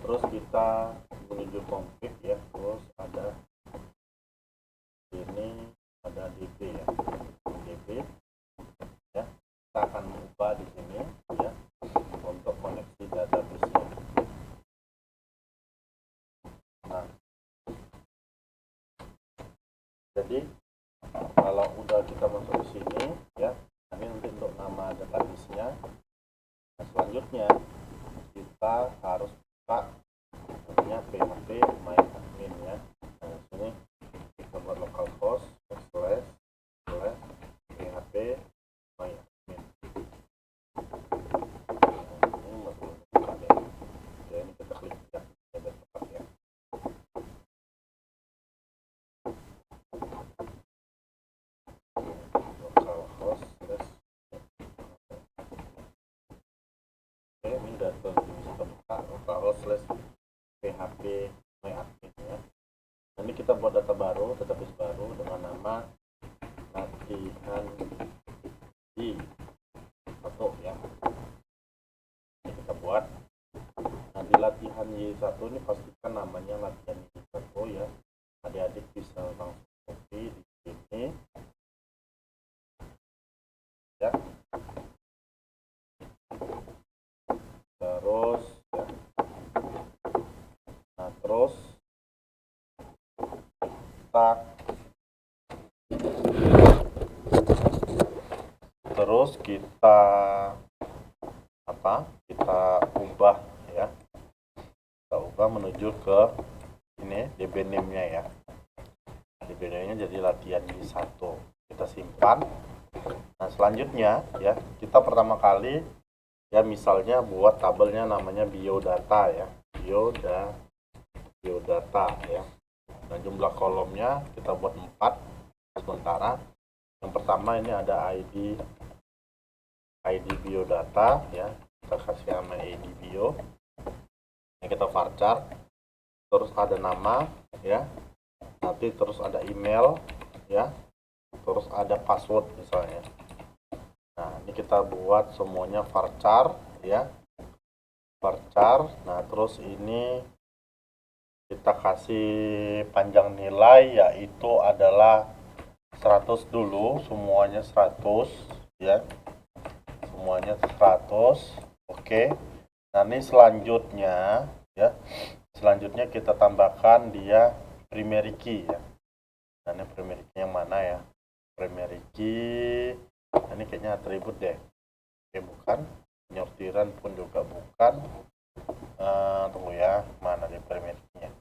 terus kita menuju config ya, terus ada ini ada db ya, db ya, kita akan ubah di sini ya untuk koneksi database-nya. Nah, jadi kalau udah kita masuk ke sini ya, ini nanti untuk nama database-nya. Nah, selanjutnya kita harus buka namanya php my admin ya. Nah, sini kita buat localhost slash php my admin. Nah, ini masuk buka ya. Oke, ini kita klik ya, kita buka ya. Localhost slash. Oke, ini udah kita buka localhost php myadmin ya. Ini kita buat data baru, database baru dengan nama latihan di satu ya. Ini kita buat. Nah, di latihan Y1 ini pastikan namanya latihan Y1 ya. Adik-adik bisa langsung copy di sini ya. Terus ya. Nah, terus kita kita ubah ya, kita ubah menuju ke ini DB name-nya ya. DB name-nya jadi latihan Y1, kita simpan. Nah, selanjutnya ya, kita pertama kali ya misalnya buat tabelnya namanya biodata ya, biodata ya. Nah, jumlah kolomnya kita buat 4 sementara. Yang pertama ini ada ID biodata ya, kita kasih nama ID bio. Ini kita varchar, terus ada nama ya, nanti terus ada email ya, terus ada password misalnya. Nah, ini kita buat semuanya varchar ya, varchar. Nah, terus ini kita kasih panjang nilai yaitu adalah 100 dulu, semuanya 100 ya, semuanya 100. Oke. Nah, ini selanjutnya ya, selanjutnya kita tambahkan dia primary key ya. Nah, ini primary key yang mana ya, primary key. Nah, ini kayaknya atribut deh. Oke, bukan, penyortiran pun juga bukan. Tunggu ya, mana di primary key-nya,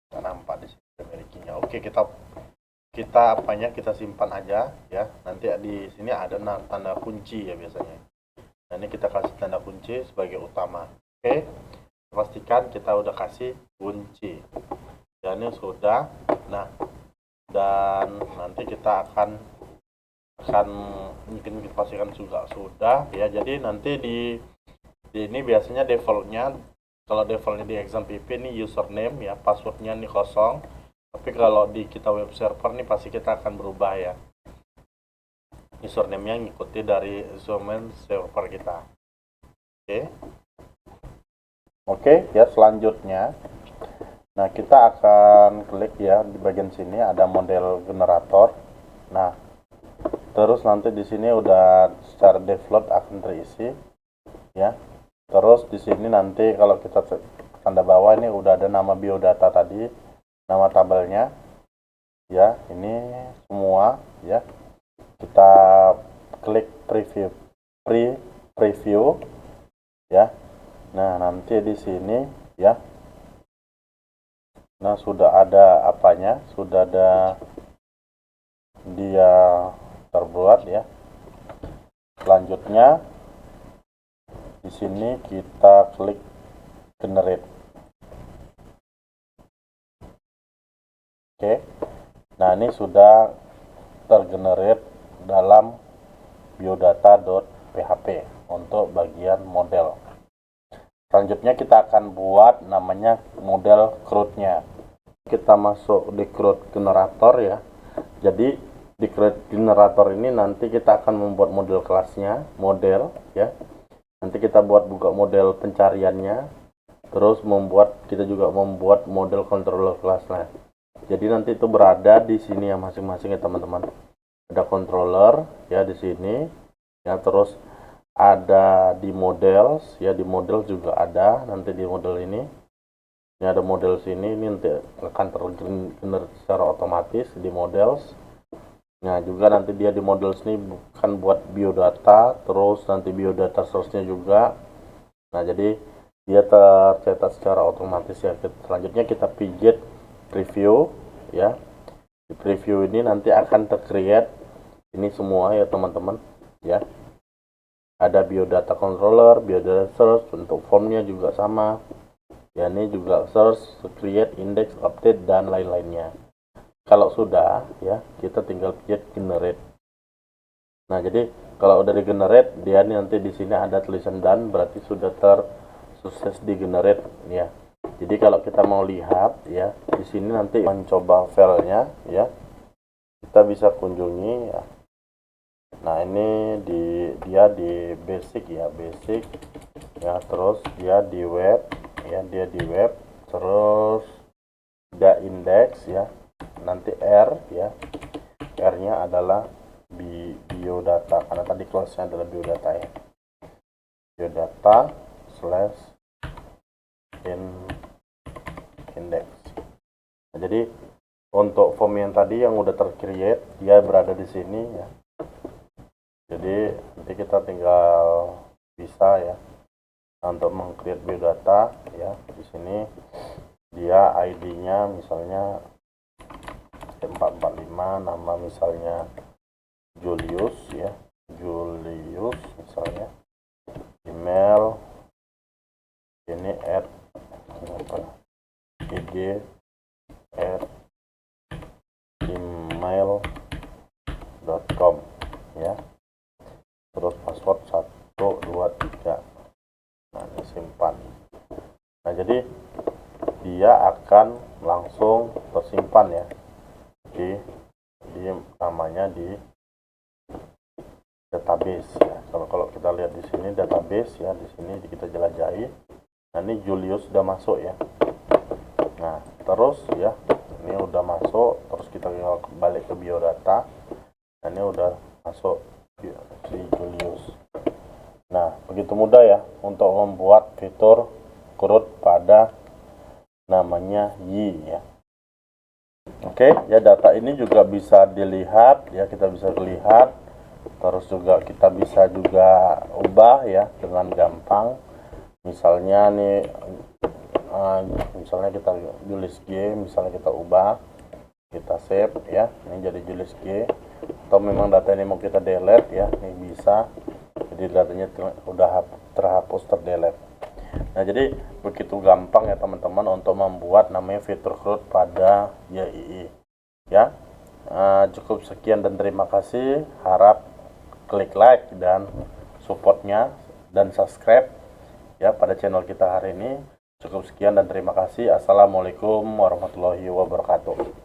nggak nampak di sini primary key-nya. Oke, kita apanya kita simpan aja ya. Nanti di sini ada tanda kunci ya biasanya. Nah, ini kita kasih tanda kunci sebagai utama. Oke, pastikan kita udah kasih kunci dan ini sudah. Nah, dan nanti kita akan mungkin kita pastikan juga sudah ya. Jadi nanti di ini biasanya defaultnya, kalau defaultnya di exam.pp ini username ya, passwordnya ini kosong. Tapi kalau di kita web server nih pasti kita akan berubah ya, username-nya ngikuti dari username server kita. Oke ya, selanjutnya nah kita akan klik ya, di bagian sini ada model generator. Nah, terus nanti di sini udah secara default akan terisi ya. Terus di sini nanti kalau kita tanda bawah ini udah ada nama biodata tadi, nama tabelnya ya, ini semua ya. Kita klik preview ya. Nah, nanti di sini ya, nah sudah ada apanya, sudah ada dia terbuat ya. Selanjutnya di sini kita klik generate. Oke. Nah, ini sudah tergenerate dalam biodata.php untuk bagian model. Selanjutnya kita akan buat namanya model CRUD-nya. Kita masuk di CRUD generator ya. Jadi di CRUD generator ini nanti kita akan membuat model kelasnya, model ya. Nanti kita buka model pencariannya, terus kita juga membuat model controller kelasnya. Jadi nanti itu berada di sini ya masing-masing ya teman-teman. Ada controller ya di sini ya, terus ada di models ya, di model juga ada nanti di model ini. Ini ada model sini, ini nanti akan tergenerate secara otomatis di models. Nah, juga nanti dia di models ini bukan buat biodata, terus nanti biodata source-nya juga. Nah, jadi dia tercetak secara otomatis ya. Selanjutnya kita pijit preview ya. Di preview ini nanti akan tercreate ini semua ya teman-teman ya. Ada biodata controller, biodata source, untuk formnya juga sama. Ya, ini juga source, create, index, update dan lain-lainnya. Kalau sudah ya, kita tinggal pijit generate. Nah, jadi Kalau udah di generate, dia nanti di sini ada tulisan done, berarti sudah sukses di generate ya. Jadi kalau kita mau lihat ya, di sini nanti mencoba filenya ya, kita bisa kunjungi ya. Nah ini dia di basic ya, basic ya, terus dia di web ya, dia di web, terus ada index ya, nanti R ya, R nya adalah biodata, karena tadi clause-nya adalah biodata ya, biodata slash index. Nah, jadi untuk form yang tadi yang udah tercreate, dia berada di sini ya. Jadi nanti kita tinggal bisa ya untuk mengcreate biodata ya. Di sini dia ID-nya misalnya 445, nama misalnya Julius ya, Julius misalnya, email ini @ig @gmail.com ya, terus password 123. Nah ini simpan. Nah jadi dia akan langsung tersimpan ya di namanya di database ya. Kalau kita lihat di sini database ya, di sini kita jelajahi. Nah ini Julius sudah masuk ya. Nah terus ya, ini udah masuk, terus kita balik ke biodata. Nah ini udah masuk si Julius. Nah begitu mudah ya untuk membuat fitur CRUD pada namanya Y ya. Oke ya, data ini juga bisa dilihat ya, kita bisa lihat, terus juga kita bisa juga ubah ya dengan gampang. Misalnya nih misalnya kita Julius G, misalnya kita ubah, kita save ya, ini jadi Julius G. Atau memang data ini mau kita delete ya, ini bisa, jadi datanya udah terhapus, terdelete. Nah jadi begitu gampang ya teman-teman untuk membuat namanya fitur CRUD pada YII ya. Cukup sekian dan terima kasih, harap klik like dan supportnya dan subscribe ya pada channel kita hari ini. Cukup sekian dan terima kasih. Assalamualaikum warahmatullahi wabarakatuh.